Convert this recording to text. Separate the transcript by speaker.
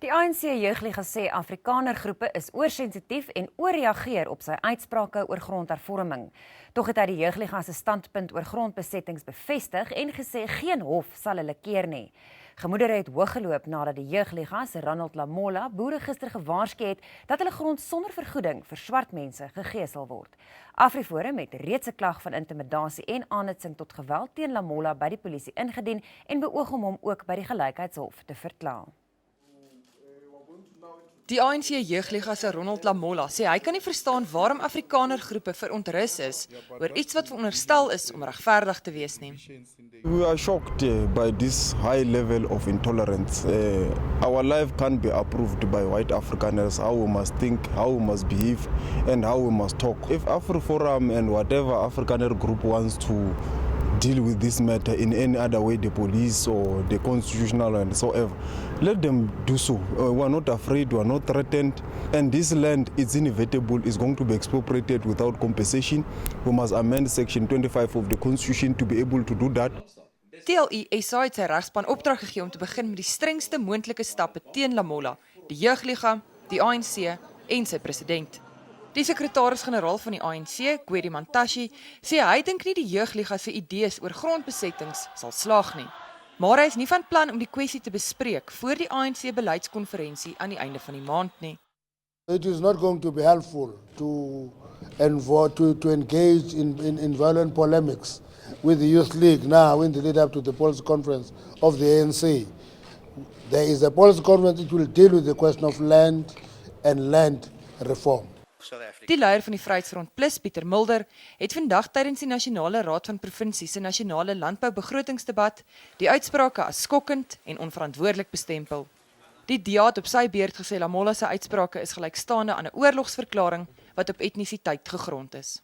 Speaker 1: Die ANC Jeugliga sê Afrikanergroepe is oorsensitief en ooreageer op sy uitsprake oor grondhervorming. Tog het hy die Jeugliga se standpunt oor grondbesettings bevestig en gesê geen hof sal hulle keer nie. Gemoedere het hooggeloop nadat die Jeugliga se Ronald Lamola boere gister gewaarsku het dat hulle grond sonder vergoeding vir swart mense gegee sal word. AfriForum het reeds 'n klag van intimidasie en aanhitsing tot geweld teen Lamola by die polisie ingedien en beoog om hom ook by die Gelykheidshof te verkla.
Speaker 2: Die ANC Jeugliga se Ronald Lamola sê hy kan nie verstaan waarom Afrikanergroepe verontrus is oor iets wat veronderstel is om regverdig te wees nie.
Speaker 3: We are shocked by this high level of intolerance. Our life can't be approved by white Afrikaners, how we must think, how we must behave, and how we must talk. If AfriForum and whatever Afrikaner group wants to deal with this matter in any other way, the police or the constitutional and so ever, let them do so. We are not afraid, we are not threatened, and this land is inevitable, is going to be expropriated without compensation. We must amend section 25 of the constitution to be able to do that.
Speaker 2: TLI-SA het sy regspan opdrag gegee om te begin met die strengste moontlike stappe teen Lamola, die Jeugliga, die ANC en sy president. Die sekretaris-generaal van die ANC, Gwedi Mantashe, sê hy dink nie die Jeugliga se idees oor grondbesettings sal slaag nie. Maar hy is nie van plan om die kwessie te bespreek voor die ANC beleidskonferensie aan die einde van die maand nie.
Speaker 4: It is not going to be helpful to engage in violent polemics with the Youth League now in the lead up to the policy conference of the ANC. There is a policy conference that will deal with the question of land and land reform.
Speaker 2: Die leier van die Vryheidsfront Plus, Pieter Mulder, het vandag tydens die Nasionale Raad van Provinsies se nasionale landboubegrotingsdebat die uitsprake as skokkend en onverantwoordelik bestempel. Die DA het op sy beurt gesê Lamola se uitsprake is gelykstaande aan 'n oorlogsverklaring wat op etnisiteit gegrond is.